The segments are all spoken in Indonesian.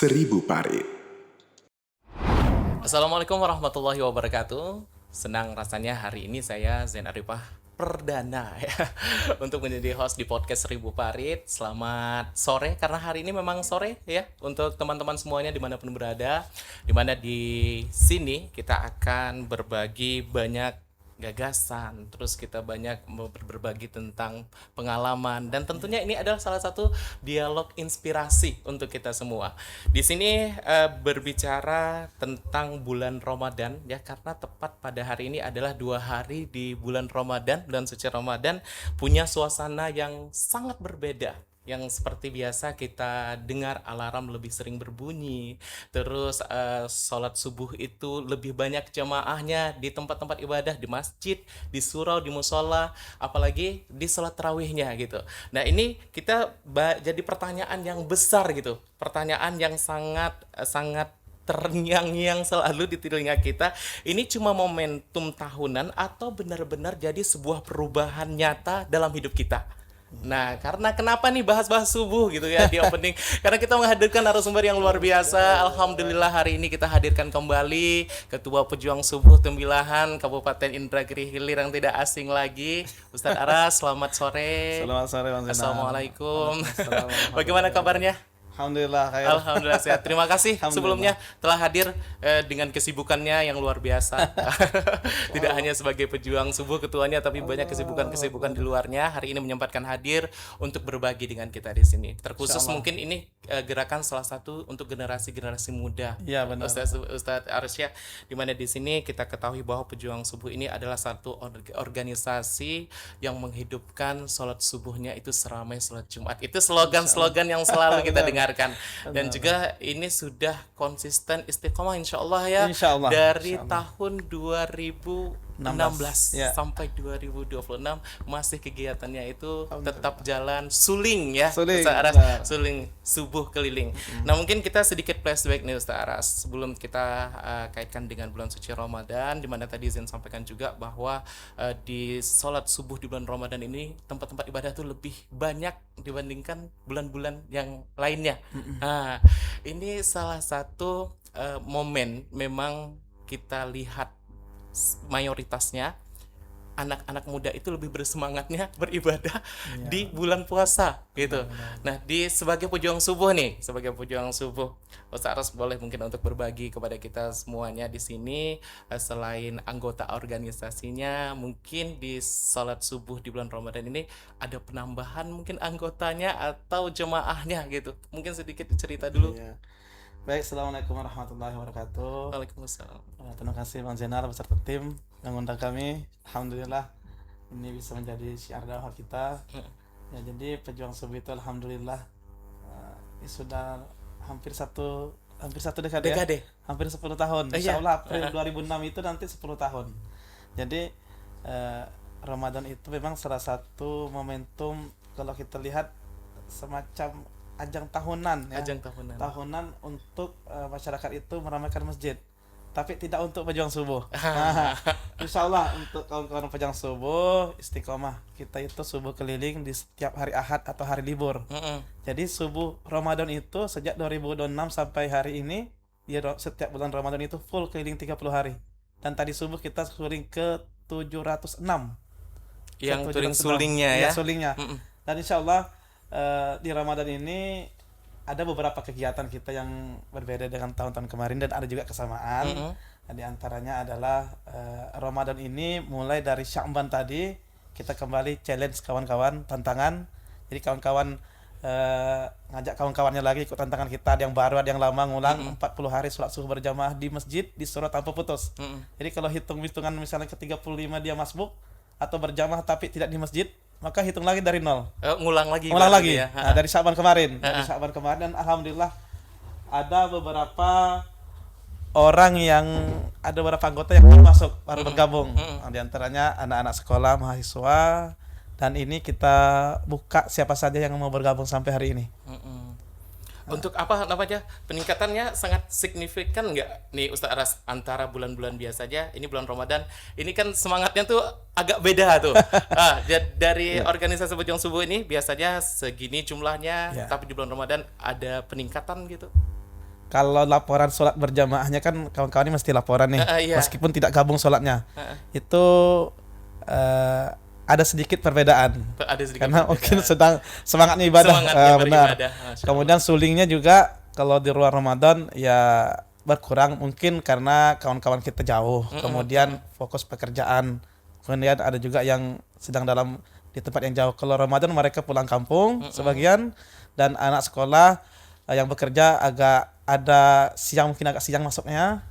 Seribu Parit. Assalamualaikum warahmatullahi wabarakatuh. Senang rasanya hari ini saya Zain Arifah perdana ya untuk menjadi host di podcast Seribu Parit. Selamat sore karena hari ini memang sore ya untuk teman-teman semuanya dimanapun berada. Dimana di sini kita akan berbagi banyak gagasan, terus kita banyak berbagi tentang pengalaman dan tentunya ini adalah salah satu dialog inspirasi untuk kita semua. Di sini berbicara tentang bulan Ramadan ya, karena tepat pada hari ini adalah 2 hari di bulan Ramadan, bulan suci Ramadan, punya suasana yang sangat berbeda. Yang seperti biasa kita dengar alarm lebih sering berbunyi, terus sholat subuh itu lebih banyak jamaahnya di tempat-tempat ibadah, di masjid, di surau, di musola, apalagi di sholat tarawihnya gitu. Nah ini kita jadi pertanyaan yang besar gitu, pertanyaan yang sangat sangat terngiang-ngiang selalu di telinga kita. Ini cuma momentum tahunan atau benar-benar jadi sebuah perubahan nyata dalam hidup kita? Nah, karena kenapa nih bahas-bahas subuh gitu ya di opening? Karena kita menghadirkan narasumber yang luar biasa. Alhamdulillah hari ini kita hadirkan kembali Ketua Pejuang Subuh Tembilahan Kabupaten Indragiri Hilir yang tidak asing lagi, Ustadz Aras. Selamat sore. Selamat sore, Bang Zainal. Assalamualaikum. Waalaikumsalam. Bagaimana kabarnya? Alhamdulillah khair. Alhamdulillah sehat. Terima kasih Alhamdulillah. sebelumnya telah hadir dengan kesibukannya yang luar biasa. Tidak hanya sebagai pejuang subuh ketuanya, tapi banyak kesibukan-kesibukan di luarnya. Hari ini menyempatkan hadir untuk berbagi dengan kita di sini. Terkhusus mungkin ini gerakan salah satu untuk generasi-generasi muda. Iya, benar. Ustadz Arsya, di mana di sini kita ketahui bahwa pejuang subuh ini adalah satu organisasi yang menghidupkan sholat subuhnya itu seramai sholat Jumat. Itu slogan-slogan yang selalu kita dengar. Dan juga ini sudah konsisten istiqomah insya Allah ya. Insya Allah. Dari Insya Allah. tahun 2016 ya. sampai 2026 masih kegiatannya itu tetap jalan suling ya. Suling, Ustaz Aras, benar. suling subuh keliling. Nah mungkin kita sedikit flashback nih Ustaz Aras sebelum kita kaitkan dengan bulan suci Ramadan, di mana tadi Zain sampaikan juga bahwa di sholat subuh di bulan Ramadan ini tempat-tempat ibadah itu lebih banyak dibandingkan bulan-bulan yang lainnya. Nah, ini salah satu momen memang kita lihat mayoritasnya anak-anak muda itu lebih bersemangatnya beribadah di bulan puasa gitu. Nah, sebagai pejuang subuh nih, sebagai pejuang subuh, Ustaz Aras boleh mungkin untuk berbagi kepada kita semuanya di sini selain anggota organisasinya, mungkin di salat subuh di bulan Ramadan ini ada penambahan mungkin anggotanya atau jemaahnya gitu. Mungkin sedikit cerita dulu. Iya. Baik, Assalamualaikum warahmatullahi wabarakatuh. Waalaikumsalam. Terima kasih Bang Zainal beserta tim yang mengundang kami. Alhamdulillah ini bisa menjadi syiar dakwah kita. Ya, jadi pejuang subuh itu alhamdulillah ini sudah hampir satu dekade. Dekade. Hampir 10 tahun. Iya. Insya Allah April 2006 itu nanti 10 tahun. Jadi Ramadan itu memang salah satu momentum kalau kita lihat semacam ajang tahunan ya. Ajang tahunan. Untuk masyarakat itu meramaikan masjid, tapi tidak untuk pejuang subuh. Nah, insya Allah untuk kawan-kawan pejuang subuh istiqomah kita itu subuh keliling di setiap hari Ahad atau hari libur. Jadi subuh Ramadan itu sejak 2006 sampai hari ini ya, setiap bulan Ramadan itu full keliling 30 hari. Dan tadi subuh kita keliling ke 706. Yang touring sulingnya ya. Sulingnya. Dan insya Allah di Ramadan ini ada beberapa kegiatan kita yang berbeda dengan tahun-tahun kemarin dan ada juga kesamaan. Di antaranya adalah Ramadan ini mulai dari Sya'ban tadi kita kembali challenge kawan-kawan, tantangan. Jadi kawan-kawan ngajak kawan-kawannya lagi ikut tantangan kita, ada yang baru ada yang lama, ngulang 40 hari sholat subuh berjamaah di masjid di surau tanpa putus. Jadi kalau hitung-hitungan misalnya ke 35 dia masbuk atau berjamaah tapi tidak di masjid, maka hitung lagi dari nol. Ngulang lagi Ya. Nah, dari Sya'ban kemarin. Dan alhamdulillah ada beberapa orang yang ada beberapa anggota yang baru masuk, baru bergabung. Nah, di antaranya anak-anak sekolah, mahasiswa, dan ini kita buka siapa saja yang mau bergabung sampai hari ini. Untuk apa namanya peningkatannya sangat signifikan nggak nih Ustaz Aras antara bulan-bulan biasa aja, ini bulan Ramadan ini kan semangatnya tuh agak beda tuh. Dari organisasi pejuang subuh ini biasanya segini jumlahnya, tapi di bulan Ramadan ada peningkatan gitu. Kalau laporan sholat berjamaahnya kan kawan-kawan ini mesti laporan nih, Iya. meskipun tidak gabung sholatnya. Heeh. Itu ada sedikit perbedaan. Ada sedikit Karena perbedaan. mungkin sedang semangatnya ibadah. Semangatnya Benar. beribadah, Masya Allah. Kemudian sulingnya juga kalau di luar Ramadan ya berkurang mungkin karena kawan-kawan kita jauh. Kemudian fokus pekerjaan. Kemudian ada juga yang sedang dalam di tempat yang jauh. Kalau Ramadan mereka pulang kampung sebagian, dan anak sekolah yang bekerja agak ada siang, mungkin agak siang masuknya.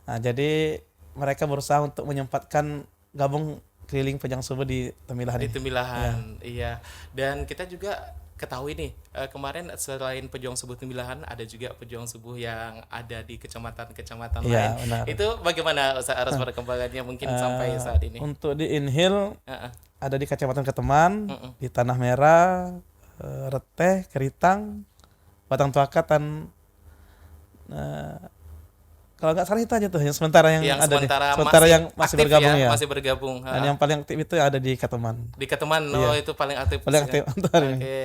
Nah, jadi mereka berusaha untuk menyempatkan gabung keliling Pejang Subuh di Temilahan Di ini. Temilahan, iya. Dan kita juga ketahui nih, kemarin selain pejuang subuh Temilahan, ada juga pejuang subuh yang ada di kecamatan-kecamatan Iya, lain. benar. Itu bagaimana Ustaz Aras perkembangannya mungkin sampai saat ini? Untuk di Inhil Heeh. ada di Kecamatan Keteman, di Tanah Merah, Reteh, Keritang, Batang Tuakat, dan kalau nggak salah itu aja tuh yang sementara yang ada nih. Sementara yang masih aktif bergabung ya, ya. masih bergabung. Dan yang paling aktif itu ada di Keteman. Di Keteman, oh itu paling aktif. Paling aktif untuk hari ini. Oke.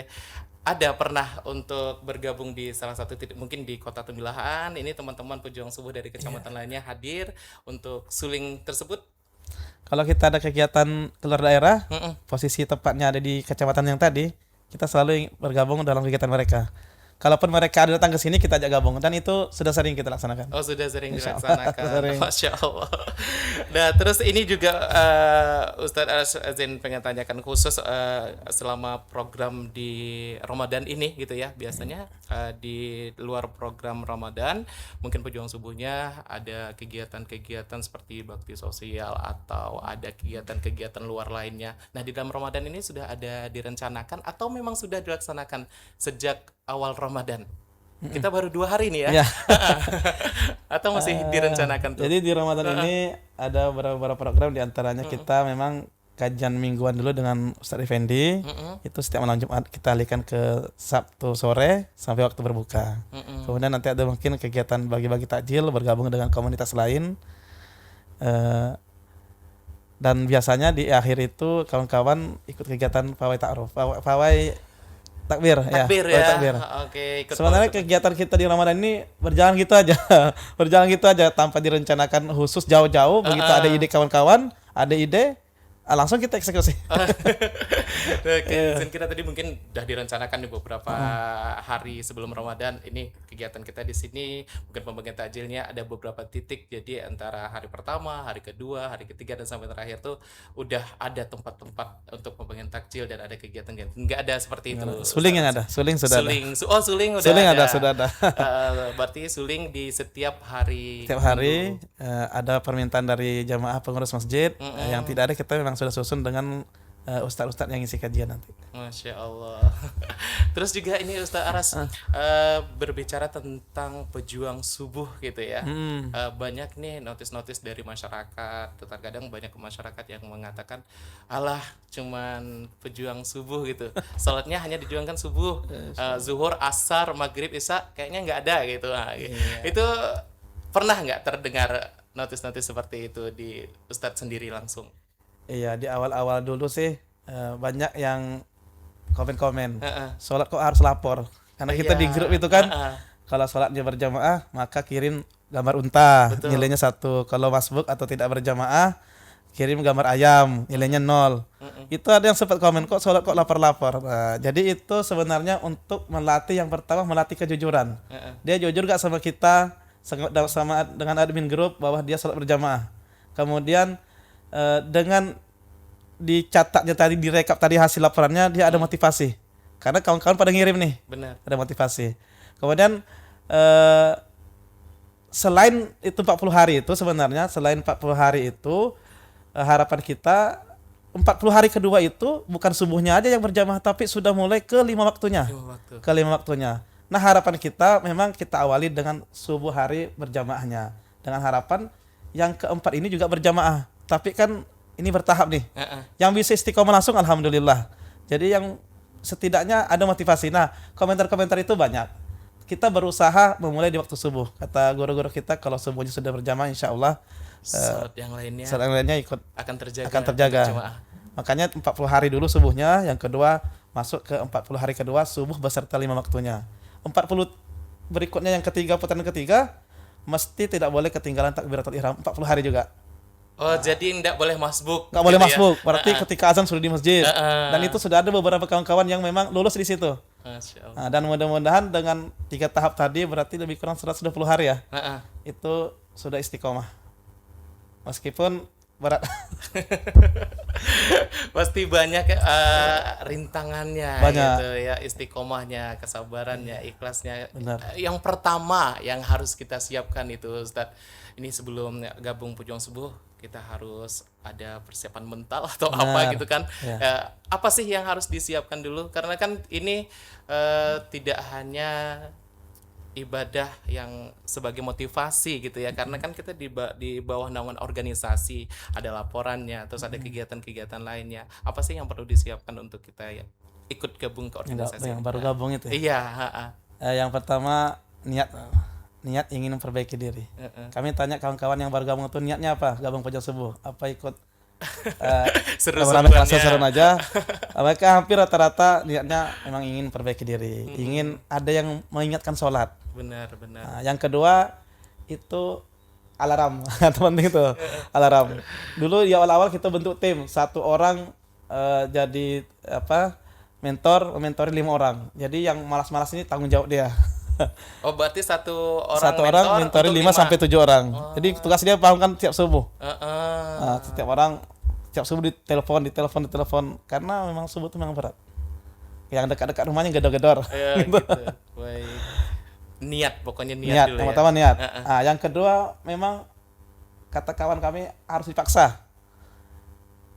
Ada pernah untuk bergabung di salah satu titik mungkin di Kota Temilahan. Ini teman-teman pejuang subuh dari kecamatan lainnya hadir untuk suling tersebut. Kalau kita ada kegiatan keluar daerah, Mm-mm. posisi tepatnya ada di kecamatan yang tadi, kita selalu bergabung dalam kegiatan mereka. Kalaupun mereka ada datang ke sini, kita ajak gabung, dan itu sudah sering kita laksanakan. Oh, sudah sering Insya Allah, dilaksanakan. sering. Masya Allah. Nah, terus ini juga Ustadz Azin pengen tanyakan khusus selama program di Ramadan ini gitu ya. Biasanya di luar program Ramadan, mungkin pejuang subuhnya ada kegiatan-kegiatan seperti bakti sosial atau ada kegiatan-kegiatan luar lainnya. Nah, di dalam Ramadan ini sudah ada direncanakan atau memang sudah dilaksanakan sejak awal Ramadan? Kita baru 2 hari nih ya. Ya. Atau masih direncanakan tuh? Jadi di Ramadan ini ada beberapa program, diantaranya kita memang kajian mingguan dulu dengan Ustadz Effendi. Itu setiap malam Jumat kita alihkan ke Sabtu sore sampai waktu berbuka. Kemudian nanti ada mungkin kegiatan bagi-bagi takjil bergabung dengan komunitas lain. Dan biasanya di akhir itu kawan-kawan ikut kegiatan pawai ta'aruf, pawai takbir, Takbir pawai ya. takbir. Oke, ikut Sebenarnya pawai kegiatan kita di Ramadan ini berjalan gitu aja. Berjalan gitu aja tanpa direncanakan khusus jauh-jauh. Begitu ada ide kawan-kawan, ada ide, langsung kita eksekusi. Oke, Zin, kita tadi mungkin udah direncanakan di beberapa hari sebelum Ramadan. Ini kegiatan kita di sini, mungkin pembagian takjilnya ada beberapa titik. Jadi antara hari pertama, hari kedua, hari ketiga dan sampai terakhir tuh udah ada tempat-tempat untuk pembagian takjil dan ada kegiatan. Nggak ada seperti itu. Suling yang ada, suling sudah ada. Suling udah Suling ada. sudah ada. Berarti suling di setiap hari. Setiap hari ada permintaan dari jamaah pengurus masjid. Yang tidak ada kita memang sudah susun dengan ustadz-ustadz yang ngisi kajian nanti. Masya Allah. Terus juga ini Ustaz Aras berbicara tentang pejuang subuh gitu ya. Banyak nih notis-notis dari masyarakat. Terkadang banyak masyarakat yang mengatakan, alah cuman pejuang subuh gitu. Salatnya hanya dijuangkan subuh, zuhur, asar, maghrib, isya kayaknya nggak ada gitu. Nah, itu pernah nggak terdengar notis-notis seperti itu di Ustadz sendiri langsung? Iya, di awal-awal dulu sih banyak yang komen-komen. Sholat kok harus lapor? Karena kita di grup itu kan, kalau sholatnya berjamaah maka kirim gambar unta, nilainya 1. Kalau masbuk atau tidak berjamaah, kirim gambar ayam, nilainya 0. Itu ada yang sempat komen, kok sholat kok lapor-lapor. Nah, jadi itu sebenarnya untuk melatih, yang pertama melatih kejujuran. Dia jujur gak sama kita, sama dengan admin grup bahwa dia sholat berjamaah. Kemudian dengan dicatatnya tadi, direkap tadi hasil laporannya, dia ada motivasi. Karena kawan-kawan pada ngirim nih. Benar. Ada motivasi. Kemudian selain itu 40 hari itu sebenarnya, selain 40 hari itu harapan kita 40 hari kedua itu bukan subuhnya aja yang berjamaah, tapi sudah mulai ke 5 waktunya. Ke 5 waktunya. Nah, harapan kita memang kita awali dengan subuh hari berjamaahnya. Dengan harapan yang keempat ini juga berjamaah. Tapi kan ini bertahap nih. Yang bisa istiqomah langsung alhamdulillah. Jadi yang setidaknya ada motivasi. Nah, komentar-komentar itu banyak. Kita berusaha memulai di waktu subuh. Kata guru-guru kita, kalau subuhnya sudah berjamaah insya Allah Salat yang lainnya ikut akan terjaga. Makanya 40 hari dulu subuhnya, yang kedua masuk ke 40 hari kedua subuh beserta 5 waktunya. 40 berikutnya yang ketiga, putaran ketiga, mesti tidak boleh ketinggalan takbiratul ihram 40 hari juga. Oh, jadi nggak boleh masbuk. Nggak boleh gitu masbuk, ya? berarti ketika azan sudah di masjid. Heeh. Dan itu sudah ada beberapa kawan-kawan yang memang lulus di situ. Masya Allah. Nah, dan mudah-mudahan dengan 3 tahap tadi berarti lebih kurang 120 hari ya. Heeh. Itu sudah istiqomah. Meskipun berat. Pasti banyak rintangannya Banyak. gitu ya, istiqomahnya, kesabarannya, ikhlasnya. Benar. Yang pertama yang harus kita siapkan itu Ustadz, ini sebelum gabung Pujuang Subuh kita harus ada persiapan mental atau apa Benar. gitu kan. Ya. Apa sih yang harus disiapkan dulu? Karena kan ini tidak hanya ibadah yang sebagai motivasi gitu ya, karena kan kita di bawah naungan organisasi, ada laporannya, terus ada kegiatan-kegiatan lainnya. Apa sih yang perlu disiapkan untuk kita ya ikut gabung ke organisasi Yang ini? baru gabung itu ya. Iya, ha-ha. Yang pertama niat ingin memperbaiki diri. Kami tanya kawan-kawan yang baru gabung itu niatnya apa? Gabung Pujuang Subuh. Apa ikut Seru-seruannya. seru aja. Mereka hampir rata-rata niatnya memang ingin perbaiki diri, ingin ada yang mengingatkan sholat. Benar. Nah, yang kedua itu alarm, itu penting itu alarm. Dulu di awal-awal kita bentuk tim, satu orang jadi mentori 5 orang. Jadi yang malas-malas ini tanggung jawab dia. Oh, berarti satu orang mentori untuk 5 sampai 7 orang. Jadi tugas dia paham kan tiap subuh. Heeh. Nah, setiap orang tiap subuh ditelepon karena memang subuh itu memang berat. Yang dekat-dekat rumahnya gedor-gedor. Ya, gitu. Baik. Niat, pokoknya niat dulu Yang ya. pertama niat. Nah, yang kedua memang kata kawan kami harus dipaksa.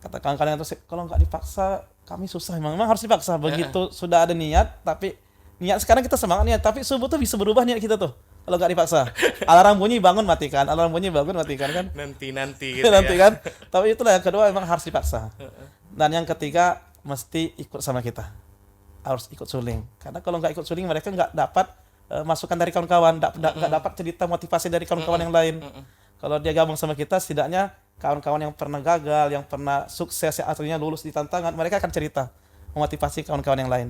Kata kawan-kawan itu kalau nggak dipaksa kami susah, memang harus dipaksa. Begitu sudah ada niat, tapi niat sekarang kita semangat niat, tapi subuh tuh bisa berubah niat kita tuh kalau nggak dipaksa. Alarm bunyi bangun matikan kan. Nanti gitu Nanti ya. kan. Tapi itulah yang kedua memang harus dipaksa. Dan yang ketiga mesti ikut sama kita. Harus ikut suling. Karena kalau nggak ikut suling mereka nggak dapat masukan dari kawan-kawan, nggak dapat cerita motivasi dari kawan-kawan yang lain. Kalau dia gabung sama kita, setidaknya kawan-kawan yang pernah gagal, yang pernah sukses, yang akhirnya lulus di tantangan, mereka akan cerita, memotivasi kawan-kawan yang lain.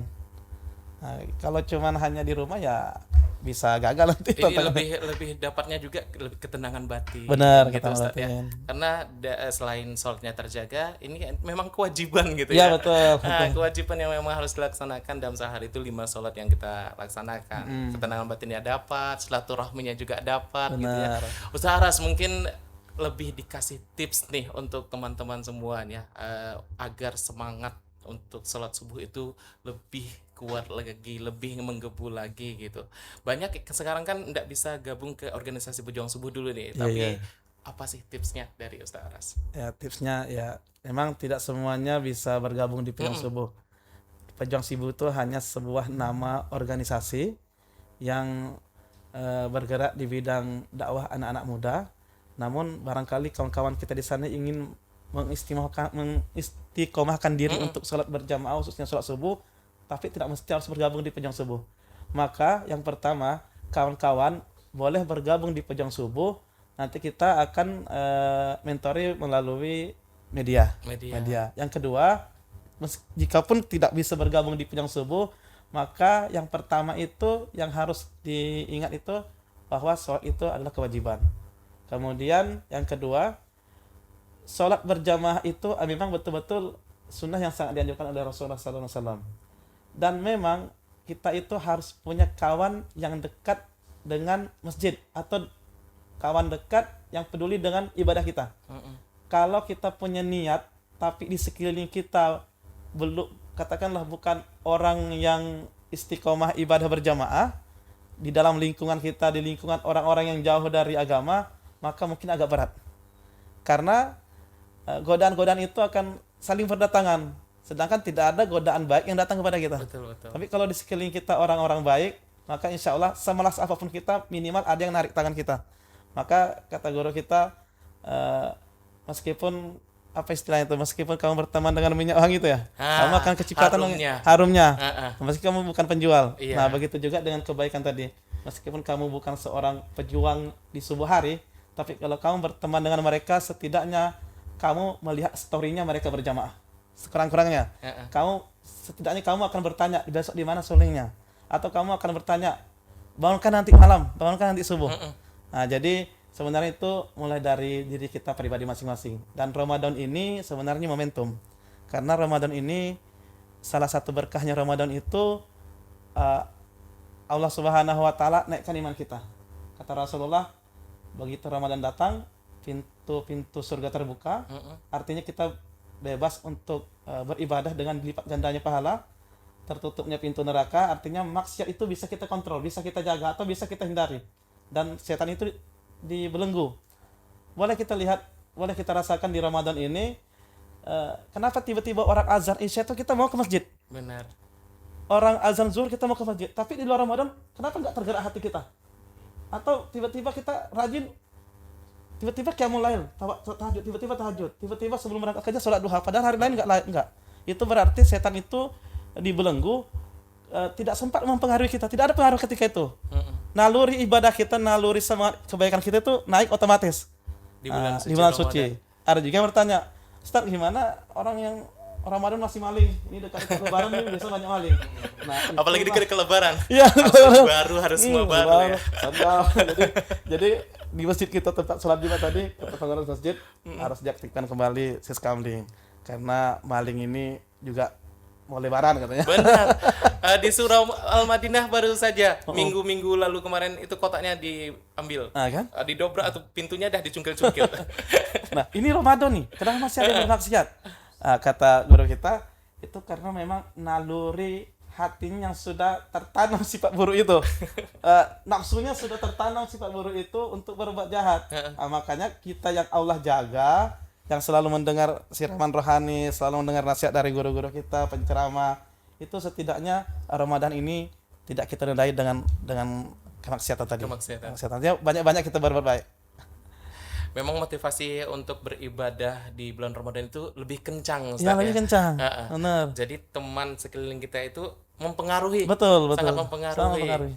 Nah, kalau cuman hanya di rumah ya bisa gagal nanti. Ini lebih dapatnya juga lebih ketenangan batin. Benar, gitu ketenangan Ustadz, ya. batin. Karena selain sholatnya terjaga, ini memang kewajiban gitu Iya, ya. betul. Nah, kewajiban yang memang harus dilaksanakan dalam sehari itu 5 sholat yang kita laksanakan. Ketenangan batinnya dapat, silaturahminya juga dapat gitu ya. Benar. Ustaz Aras mungkin lebih dikasih tips nih untuk teman-teman semuanya agar semangat untuk sholat subuh itu lebih kuat lagi, lebih menggebu lagi gitu. Banyak sekarang kan nggak bisa gabung ke organisasi Pujuang Subuh dulu nih, tapi apa sih tipsnya dari Ustaz Aras? Ya tipsnya ya memang tidak semuanya bisa bergabung di Pujuang Subuh. Pujuang Subuh itu hanya sebuah nama organisasi yang bergerak di bidang dakwah anak-anak muda. Namun barangkali kawan-kawan kita di sana ingin mengistiqomahkan diri untuk sholat berjamaah, khususnya sholat subuh, tapi tidak mesti harus bergabung di Pujuang Subuh. Maka yang pertama, kawan-kawan boleh bergabung di Pujuang Subuh. Nanti kita akan mentori melalui media. Yang kedua, jikapun tidak bisa bergabung di Pujuang Subuh, maka yang pertama itu yang harus diingat itu bahwa sholat itu adalah kewajiban. Kemudian yang kedua, sholat berjamaah itu memang betul-betul sunnah yang sangat dianjurkan oleh Rasulullah SAW. Dan memang kita itu harus punya kawan yang dekat dengan masjid atau kawan dekat yang peduli dengan ibadah kita. Kalau kita punya niat tapi di sekeliling kita belum, katakanlah bukan orang yang istiqomah ibadah berjamaah, di dalam lingkungan kita, di lingkungan orang-orang yang jauh dari agama, maka mungkin agak berat. Karena godaan-godaan itu akan saling berdatangan. Sedangkan tidak ada godaan baik yang datang kepada kita. Betul. Tapi kalau di sekeliling kita orang-orang baik, maka insya Allah semalas apapun kita, minimal ada yang narik tangan kita. Maka kata guru kita, meskipun apa istilahnya itu, meskipun kamu berteman dengan minyak wangi itu ya, kamu akan kecipratan harumnya. Meski kamu bukan penjual. Iya. Nah begitu juga dengan kebaikan tadi. Meskipun kamu bukan seorang pejuang di subuh hari, tapi kalau kamu berteman dengan mereka, setidaknya kamu melihat story-nya mereka berjamaah. Sekurang-kurangnya, setidaknya kamu akan bertanya besok di mana sulingnya, atau kamu akan bertanya bangunkan nanti malam, bangunkan nanti subuh. Nah, jadi sebenarnya itu mulai dari diri kita pribadi masing-masing. Dan Ramadan ini sebenarnya momentum. Karena Ramadan ini salah satu berkahnya Ramadan itu uh, Allah Subhanahu wa taala naikkan iman kita. Kata Rasulullah, begitu Ramadan datang, pintu-pintu surga terbuka. Artinya kita bebas untuk beribadah dengan dilipat gandanya pahala. Tertutupnya pintu neraka, artinya maksiat itu bisa kita kontrol, bisa kita jaga atau bisa kita hindari. Dan setan itu dibelenggu. Boleh kita lihat, boleh kita rasakan di Ramadan ini, kenapa tiba-tiba orang azan Isya itu kita mau ke masjid. Benar. Orang azan zuhur kita mau ke masjid, tapi di luar Ramadan kenapa nggak tergerak hati kita? Atau tiba-tiba kita rajin, tiba-tiba qiyamul lail, tahajud, tiba-tiba tahajud, tiba-tiba sebelum berangkat kerja sholat duha, padahal hari lain nggak. Itu berarti setan itu dibelenggu, tidak sempat mempengaruhi kita, tidak ada pengaruh ketika itu. Naluri ibadah kita, naluri semangat kebaikan kita itu naik otomatis Di bulan di bulan suci. Ada juga yang bertanya, Ustaz, gimana orang yang Ramadan masih maling? Ini dekat Lebaran nih biasa banyak maling. Nah, apalagi dekat Lebaran. Iya, baru harus semua baru ya. jadi di masjid kita tempat sholat Jumat tadi, kata pengurus masjid harus diaktifkan kembali siskamling karena maling ini juga mau Lebaran katanya. Benar. Di surau Al-Madinah baru saja minggu-minggu lalu kemarin itu kotaknya diambil. Kan? Didobrak atau pintunya dah dicungkil-cungkil. Nah, ini Ramadan nih. Kenapa masih ada yang bermaksiat? Kata guru kita, itu karena memang naluri hatinya yang sudah tertanam sifat buruk itu. Nafsunya sudah tertanam sifat buruk itu untuk berbuat jahat. Makanya kita yang Allah jaga, yang selalu mendengar siraman rohani, selalu mendengar nasihat dari guru-guru kita, penceramah, itu setidaknya Ramadan ini tidak kita nodai dengan kemaksiatan tadi. Kemaksiatan. Ya, banyak-banyak kita berbuat baik. Memang motivasi untuk beribadah di bulan Ramadan itu lebih kencang, Ustaz, ya. Lebih kencang. Benar. Jadi teman sekeliling kita itu mempengaruhi. Betul. Sangat mempengaruhi.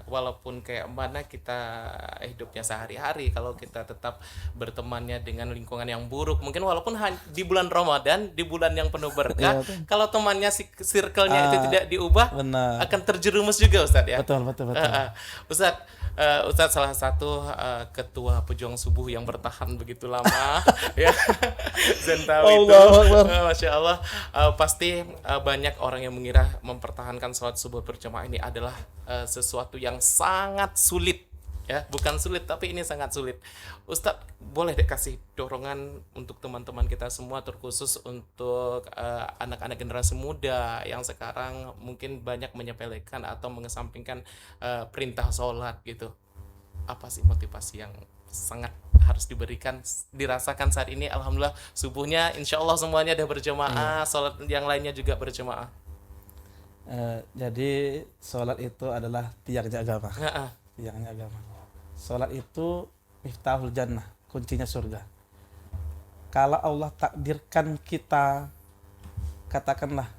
Walaupun kayak mana kita hidupnya sehari-hari, kalau kita tetap bertemannya dengan lingkungan yang buruk, mungkin walaupun di bulan Ramadan, di bulan yang penuh berkah, kalau temannya circle-nya itu tidak diubah, akan terjerumus juga, Ustaz ya. Betul. Ustadz salah satu ketua pejuang subuh yang bertahan begitu lama ya. Zentawi itu Masya Allah, pasti banyak orang yang mengira mempertahankan sholat subuh berjamaah ini adalah sesuatu yang sangat sulit ya, bukan sulit tapi ini sangat sulit. Ustadz boleh deh kasih dorongan untuk teman-teman kita semua, terkhusus untuk anak-anak generasi muda yang sekarang mungkin banyak menyepelekan atau mengesampingkan perintah sholat gitu. Apa sih motivasi yang sangat harus dirasakan saat ini? Alhamdulillah subuhnya insya Allah semuanya udah berjamaah, sholat yang lainnya juga berjamaah. Jadi sholat itu adalah tiangnya agama. Tiangnya agama. Sholat itu miftahul jannah, kuncinya surga. Kalau Allah takdirkan kita, katakanlah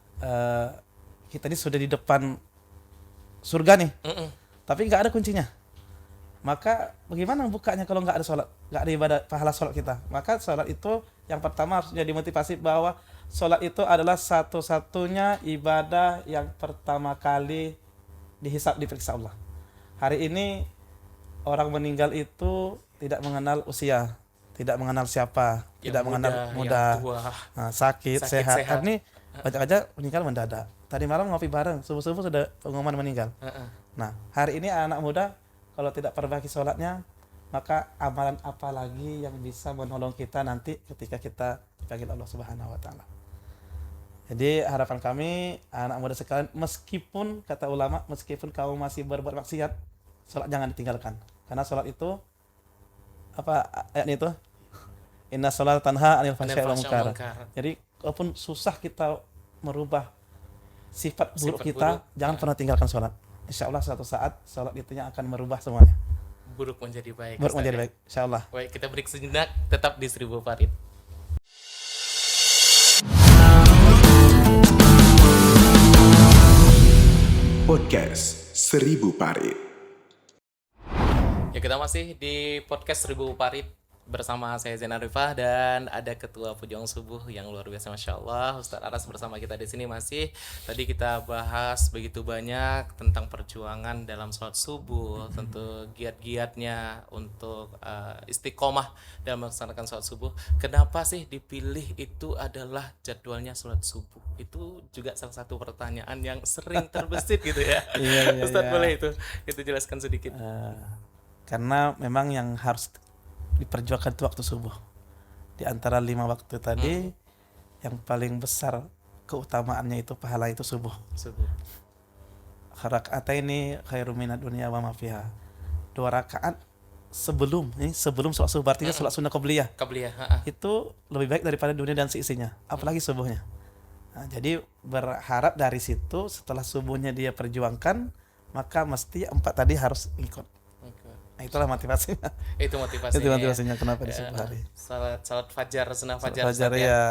kita ini sudah di depan surga nih, tapi nggak ada kuncinya, maka bagaimana bukanya kalau nggak ada sholat, nggak ada ibadah pahala sholat kita? Maka sholat itu yang pertama harus jadi motivasi bahwa sholat itu adalah satu-satunya ibadah yang pertama kali dihisab, diperiksa Allah. Hari ini orang meninggal itu tidak mengenal usia, tidak mengenal siapa, yang tidak mengenal muda, sakit, sehat. Ini banyak aja meninggal mendadak. Tadi malam ngopi bareng, subuh-subuh sudah pengumuman meninggal. Nah, hari ini anak muda kalau tidak perbaiki sholatnya, maka amalan apa lagi yang bisa menolong kita nanti ketika kita dipanggil Allah Subhanahu wa taala. Jadi harapan kami anak muda sekalian, meskipun kata ulama, meskipun kamu masih berbuat maksiat, sholat jangan ditinggalkan. Karena sholat itu apa ayatnya itu? Inna sholat tanha anil fahsya'i wal munkar. Jadi walaupun susah kita merubah sifat buruk kita, jangan pernah tinggalkan sholat. Insya Allah suatu saat sholat itu yang akan merubah semuanya. Buruk menjadi baik. Buruk menjadi baik, insya Allah. Baik, kita break sejenak, tetap di Seribu Farid. Podcast Seribu Parit. Ya, kita masih di podcast Seribu Parit. bersama saya Zain Arifah dan ada Ketua Pejuang Subuh yang luar biasa, Masya Allah, Ustadz Aras bersama kita di sini masih. Tadi kita bahas begitu banyak tentang perjuangan dalam sholat subuh, tentu giat-giatnya untuk istiqomah dalam melaksanakan sholat subuh. Kenapa sih dipilih itu adalah jadwalnya sholat subuh? Itu juga salah satu pertanyaan yang sering terbesit gitu ya. Iya, Ustadz iya. boleh itu jelaskan sedikit. Karena memang yang harus diperjuangkan itu waktu subuh. Di antara 5 waktu tadi, yang paling besar keutamaannya itu pahala itu subuh. Subuh. Raka'ataini khairum minad dunya wa ma fiha. 2 rakaat sebelum sholat subuh, artinya sholat sunnah qabliyah. Qabliyah, Itu lebih baik daripada dunia dan seisinya, apalagi subuhnya. Nah, jadi berharap dari situ setelah subuhnya dia perjuangkan, maka mesti 4 tadi harus ikut. Nah, itulah motivasinya. Itu motivasinya. Itu motivasinya kenapa di subuh hari. Salat fajar, sunnah fajar, Fajar Ustaz, ya.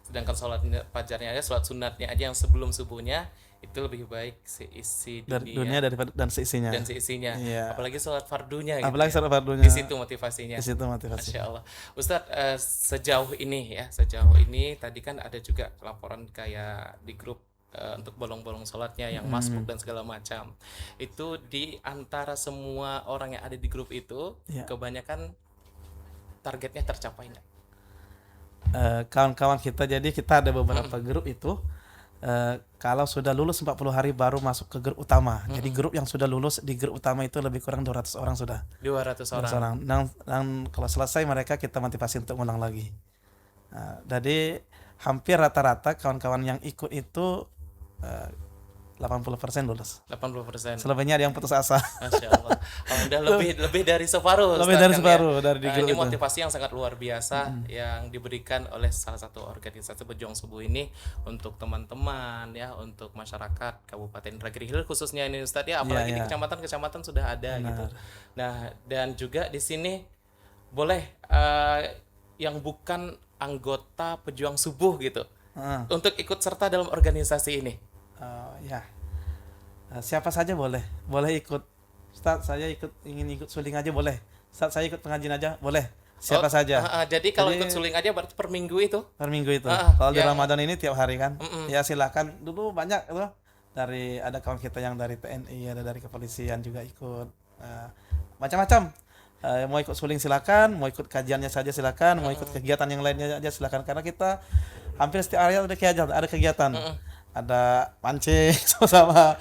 Sedangkan salat fajarnya aja, salat sunatnya aja yang sebelum subuhnya itu lebih baik seisi Dari dunia dunia daripada dan seisinya. dan seisinya. Iya. Apalagi salat fardunya gitu. Apalagi ya. salat fardunya. Di situ motivasinya. Di situ motivasi. Masya Allah. Ustadz, sejauh ini tadi kan ada juga laporan kayak di grup untuk bolong-bolong sholatnya yang masbuk dan segala macam. Itu di antara semua orang yang ada di grup itu, Ya. kebanyakan targetnya tercapai nggak? Kawan-kawan kita, jadi kita ada beberapa grup itu, kalau sudah lulus 40 hari baru masuk ke grup utama. Jadi grup yang sudah lulus di grup utama itu lebih kurang 200 orang sudah. 200 orang. 200 orang. Dan kalau selesai mereka kita motivasi untuk ulang lagi. Nah, jadi hampir rata-rata kawan-kawan yang ikut itu 80% lulus. 80%. Selebihnya ada yang putus asa. Masya Allah. Alhamdulillah lebih dari separuh. Lebih Ustaz, dari kan, separuh ya. dari di grup Ini itu. motivasi yang sangat luar biasa yang diberikan oleh salah satu organisasi Pejuang Subuh ini untuk teman-teman ya, untuk masyarakat Kabupaten Indragiri Hilir khususnya ini Ustadz ya, apalagi Iya, di iya. kecamatan-kecamatan sudah ada Benar. gitu. Nah, dan juga di sini boleh yang bukan anggota Pejuang Subuh gitu Heeh. untuk ikut serta dalam organisasi ini. Ya. Siapa saja boleh ikut. Ustaz, saya ingin ikut suling aja boleh. Ustaz, saya ikut pengajian aja boleh. Siapa saja. Jadi kalau Jadi- ikut suling aja berarti per minggu itu. Per minggu itu. Ah, Kalau di yang- Ramadan ini tiap hari kan. Ya silakan. Dulu banyak itu ada kawan kita yang dari TNI, ada dari kepolisian juga ikut. Macam-macam. Mau ikut suling silakan, mau ikut kajiannya saja silakan, mau ikut kegiatan yang lainnya aja silakan, karena kita hampir setiap hari ada kegiatan. Ada mancing sama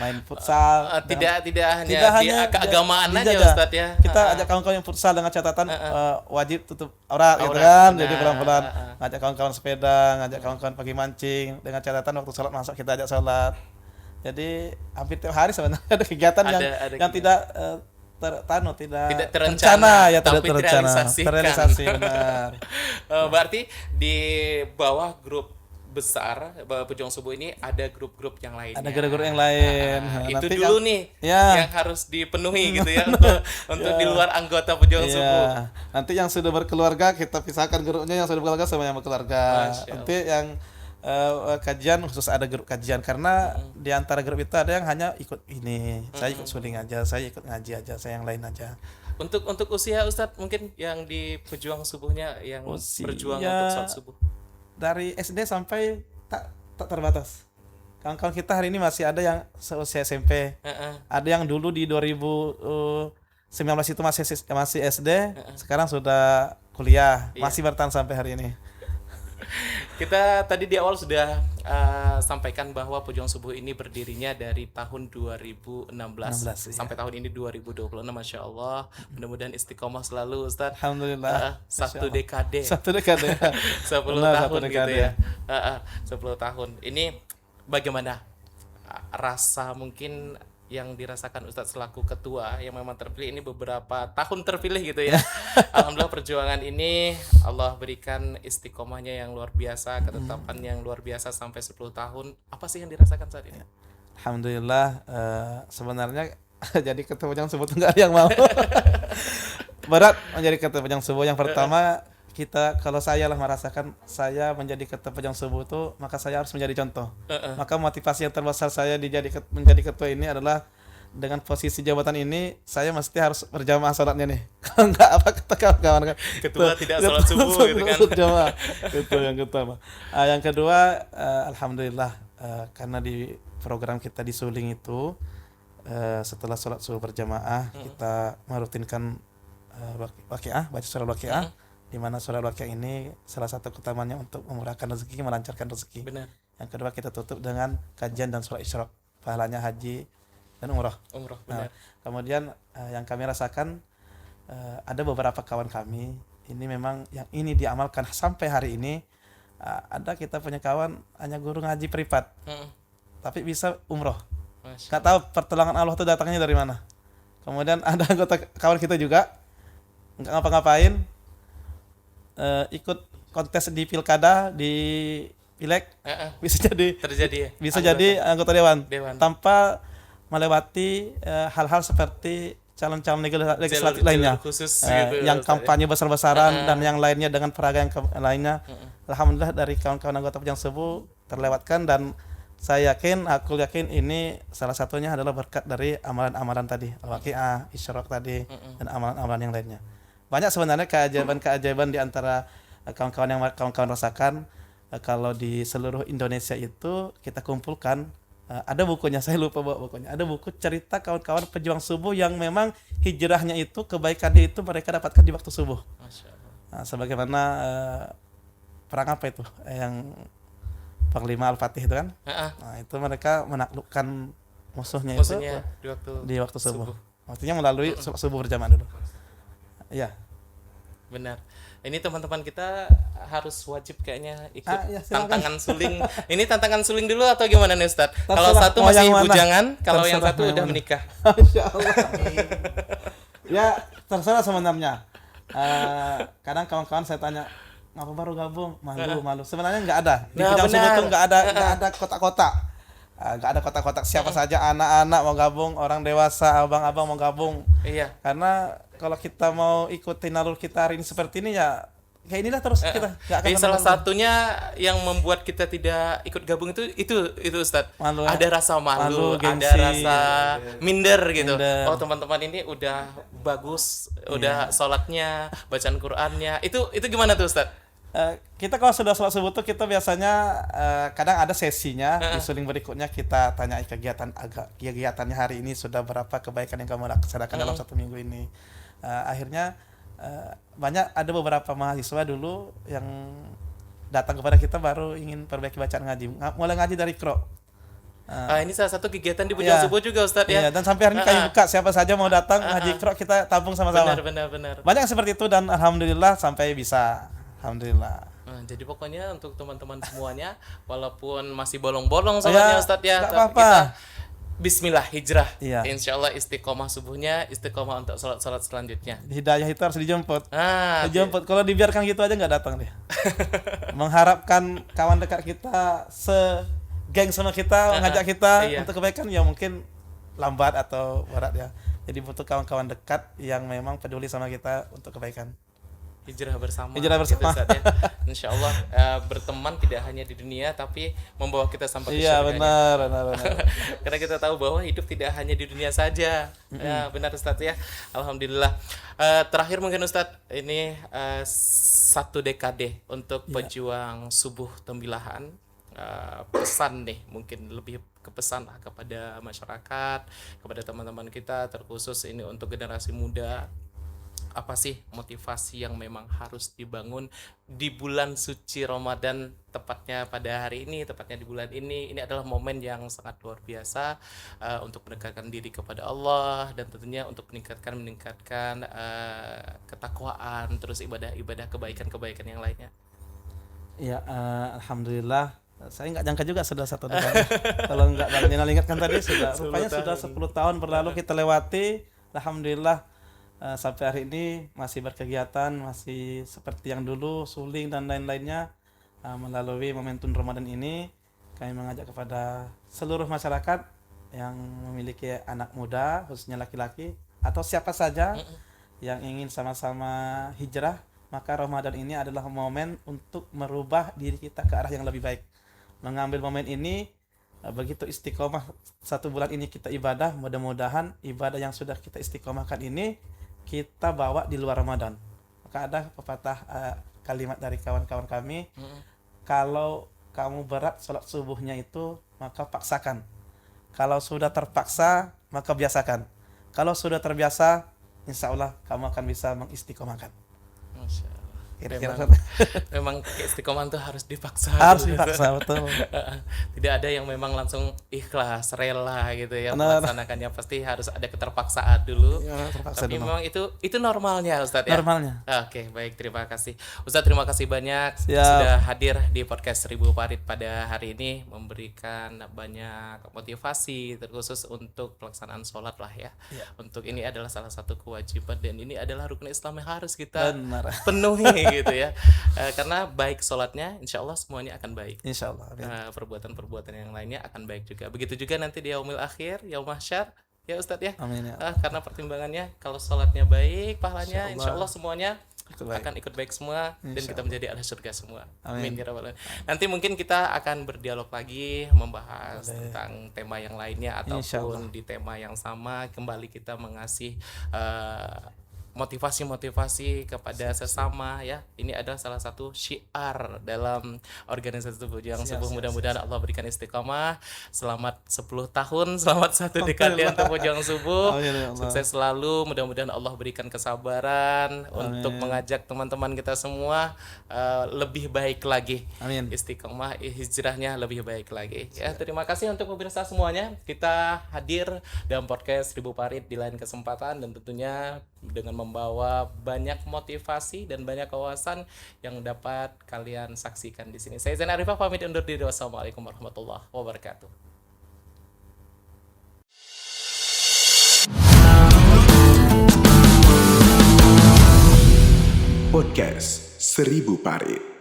main futsal. Tidak hanya Tidak di hanya keagamaan di aja jajah. Ustadz ya. Kita ajak kawan-kawan yang futsal dengan catatan wajib tutup aurat gitu Aurat, kan. benar. Jadi pelan-pelan ngajak kawan-kawan sepeda, ngajak kawan-kawan pergi mancing dengan catatan waktu sholat masuk kita ajak sholat. Jadi hampir tiap hari sebenarnya ada kegiatan Ada yang kegiatan. tidak Tidak terencana, ya, tidak tapi terencana. terrealisasikan. Terrealisasi benar. Berarti di bawah grup besar Pejuang Subuh ini ada grup-grup yang lainnya. Ada grup-grup yang lain. Itu Nanti dulu yang- nih ya. yang harus dipenuhi gitu ya untuk di luar anggota Pejuang Subuh. Iya. Nanti yang sudah berkeluarga kita pisahkan grupnya, yang sudah berkeluarga sama yang berkeluarga. Masya Allah. Nanti yang kajian khusus ada grup kajian, karena di antara grup itu ada yang hanya ikut ini, saya ikut suling aja, saya ikut ngaji aja, saya yang lain aja. Untuk usia Ustadz mungkin yang di Pejuang Subuhnya yang Usia- berjuang untuk sholat subuh. Dari SD sampai tak terbatas. Kawan-kawan kita hari ini masih ada yang seusia SMP, Heeh. ada yang dulu di 2019 itu masih SD, sekarang sudah kuliah, Iya. masih bertahan sampai hari ini. Kita tadi di awal sudah sampaikan bahwa Pejuang Subuh ini berdirinya dari tahun 2016 16, iya. sampai tahun ini 2026. Masya Allah, mudah-mudahan istiqomah selalu Ustadz. Alhamdulillah. Satu dekade. Satu dekade. 10 Benar, tahun satu gitu dekade. ya. 10 tahun. Ini bagaimana rasa mungkin yang dirasakan Ustadz selaku ketua yang memang terpilih ini beberapa tahun terpilih gitu ya. Alhamdulillah perjuangan ini Allah berikan istiqomahnya yang luar biasa, ketetapan yang luar biasa sampai 10 tahun. Apa sih yang dirasakan saat ini? Alhamdulillah, sebenarnya jadi ketua Pejuang Subuh nggak ada yang mau. Berat menjadi ketua Pejuang Subuh. Yang pertama, kalau saya lah merasakan saya menjadi ketua Pejuang Subuh itu, maka saya harus menjadi contoh. Maka motivasi yang terbesar saya menjadi ketua ini adalah dengan posisi jabatan ini saya mesti harus berjamaah sholatnya nih. Kalau enggak apa kata kawan-kawan kan. Ketua tidak sholat subuh gitu kan. Jamaah. Itu yang pertama. Yang kedua, alhamdulillah karena di program kita di Suling itu setelah sholat subuh berjamaah kita merutinkan waqiah, baca surah waqiah, di mana surah waqiah ini salah satu utamanya untuk memurahkan rezeki, melancarkan rezeki. Benar. Yang kedua kita tutup dengan kajian dan sholat isyraq, pahalanya haji dan umrah. Benar. Kemudian yang kami rasakan ada beberapa kawan kami ini memang yang ini diamalkan sampai hari ini. Ada kita punya kawan hanya guru ngaji privat, tapi bisa umroh. Nggak tahu pertolongan Allah itu datangnya dari mana. Kemudian ada anggota kawan kita juga nggak ngapa-ngapain, ikut kontes di pilkada, di pileg, bisa jadi terjadi ya? bisa jadi anggota dewan tanpa melewati hal-hal seperti calon-calon legislatif lainnya, khusus yang kampanye besar-besaran dan yang lainnya dengan peragaan lainnya. Alhamdulillah dari kawan-kawan anggota Pejang Subuh terlewatkan, dan aku yakin ini salah satunya adalah berkat dari amalan-amalan tadi, waqiah, isyraq tadi, dan amalan-amalan yang lainnya. Banyak sebenarnya keajaiban-keajaiban di antara kawan-kawan yang kawan-kawan rasakan. Kalau di seluruh Indonesia itu kita kumpulkan, ada bukunya, saya lupa bawa bukunya, ada buku cerita kawan-kawan pejuang subuh yang memang hijrahnya itu, kebaikannya itu mereka dapatkan di waktu subuh. Masya Allah. Sebagaimana perang apa itu yang Panglima Al-Fatih itu kan, itu mereka menaklukkan musuhnya itu di waktu subuh. Artinya melalui subuh berjamaah dulu. Iya. Benar. Ini teman-teman kita harus wajib kayaknya ikut ya, tantangan suling. Ini tantangan suling dulu atau gimana nih Ustaz? Kalau satu masih bujangan, kalau yang satu udah menikah. Insyaallah. Ya, terserah sebenarnya. Kadang kawan-kawan saya tanya, ngapa baru gabung? Malu. Sebenarnya nggak ada. Di Pejang Subuh tuh nggak ada kotak-kotak. Nggak ada kotak-kotak, siapa saja, anak-anak mau gabung, orang dewasa, abang-abang mau gabung. Iya. Karena kalau kita mau ikutin alur kita hari ini seperti ini, ya kayak inilah terus kita. Jadi salah satunya yang membuat kita tidak ikut gabung itu Ustadz. Ada rasa malu, gengsi, ada rasa minder gitu. Oh, teman-teman ini udah bagus, udah sholatnya, bacaan Qur'annya. Itu gimana tuh Ustadz? Kita kalau sudah sholat subuh tuh kita biasanya kadang ada sesinya, di suling berikutnya kita tanya kegiatannya hari ini sudah berapa kebaikan yang kamu laksanakan dalam satu minggu ini. Akhirnya ada beberapa mahasiswa dulu yang datang kepada kita baru ingin perbaiki bacaan ngaji, mulai ngaji dari Iqra. Ini salah satu kegiatan di Pejang Subuh juga Ustadz ya. Dan sampai hari ini kami buka, siapa saja mau datang ngaji Iqra kita tabung sama-sama. Benar. Banyak seperti itu, dan alhamdulillah sampai bisa. Alhamdulillah. Jadi pokoknya untuk teman-teman semuanya, walaupun masih bolong-bolong sholatnya Ustadz ya, tapi kita Bismillah hijrah. Iya. Insya Allah istiqomah subuhnya, istiqomah untuk sholat selanjutnya. Hidayah itu harus dijemput. Dijemput. Kalau dibiarkan gitu aja nggak datang dia. Mengharapkan kawan dekat kita segeng sama kita, mengajak kita untuk kebaikan, ya mungkin lambat atau berat ya. Jadi butuh kawan-kawan dekat yang memang peduli sama kita untuk kebaikan. Hijrah bersama. Gitu, ya. Insya Allah berteman tidak hanya di dunia, tapi membawa kita sampai ke surga. Iya benar. Karena kita tahu bahwa hidup tidak hanya di dunia saja. Ya, benar Ustadz ya. Alhamdulillah. Terakhir mungkin Ustadz, ini 1 dekade untuk pejuang subuh tembilahan. Pesan nih, mungkin lebih ke pesan lah kepada masyarakat, kepada teman-teman kita, terkhusus ini untuk generasi muda. Apa sih motivasi yang memang harus dibangun di bulan suci Ramadan, tepatnya pada hari ini, tepatnya di bulan ini adalah momen yang sangat luar biasa untuk mendekatkan diri kepada Allah, dan tentunya untuk meningkatkan ketakwaan, terus ibadah kebaikan yang lainnya. Ya, alhamdulillah. Saya nggak nyangka juga sudah 1 tahun. Kalau nggak ingatkan tadi rupanya sudah 10 tahun berlalu kita lewati. Alhamdulillah. Sampai hari ini masih berkegiatan, masih seperti yang dulu, suling dan lain-lainnya. Melalui momentum Ramadan ini, kami mengajak kepada seluruh masyarakat yang memiliki anak muda, khususnya laki-laki, atau siapa saja yang ingin sama-sama hijrah, maka Ramadan ini adalah momen untuk merubah diri kita ke arah yang lebih baik. Mengambil momen ini begitu istiqomah 1 bulan ini kita ibadah, mudah-mudahan ibadah yang sudah kita istiqomahkan ini kita bawa di luar Ramadan. Maka ada pepatah kalimat dari kawan-kawan kami, kalau kamu berat sholat subuhnya itu maka paksakan, kalau sudah terpaksa maka biasakan, kalau sudah terbiasa insya Allah kamu akan bisa mengistiqomahkan. Masya Allah. Kira-kira Memang keistiqomahan tuh harus dipaksa. harus gitu. dipaksa, betul. Tidak ada yang memang langsung ikhlas, rela gitu ya Benar. melaksanakannya, pasti harus ada keterpaksaan dulu. Ya, terpaksa Tapi dulu. memang itu normalnya Ustadz ya. Normalnya. Oke, baik, terima kasih. Ustadz, terima kasih banyak Siap. sudah hadir di podcast 1000 Parit pada hari ini, memberikan banyak motivasi terkhusus untuk pelaksanaan sholat lah ya. Untuk ini adalah salah satu kewajiban dan ini adalah rukun Islam yang harus kita Benar. penuhi gitu ya. Karena baik sholatnya, insya Allah semuanya akan baik. Insya Allah. Amin. Perbuatan-perbuatan yang lainnya akan baik juga. Begitu juga nanti di yaumil akhir, yaum mahsyar, ya Ustadz ya. Amin ya. Karena pertimbangannya kalau sholatnya baik, pahalanya Insya insya Allah. Allah semuanya Ikut baik. akan ikut baik semua dan Insya kita menjadi ahli surga semua. Amin. Amin ya rabbal alamin. Nanti mungkin kita akan berdialog lagi, membahas tentang tema yang lainnya Insya ataupun di tema yang sama, kembali kita mengasih motivasi-motivasi kepada sesama ya. Ini adalah salah satu syiar dalam organisasi Pejuang Subuh. Mudah-mudahan Allah berikan istiqomah. Selamat 10 tahun, selamat 1 dekade untuk Pejuang Subuh. Amin ya Allah. Sukses selalu. Mudah-mudahan Allah berikan kesabaran untuk mengajak teman-teman kita semua lebih baik lagi. Amin. Istiqomah hijrahnya lebih baik lagi. Ya, terima kasih untuk pemirsa semuanya. Kita hadir dalam podcast 1000 Parit di lain kesempatan dan tentunya dengan membawa banyak motivasi dan banyak wawasan yang dapat kalian saksikan di sini. Saya Zain Arifah pamit undur diri. Wassalamualaikum warahmatullahi wabarakatuh. Podcast 1000 Parit.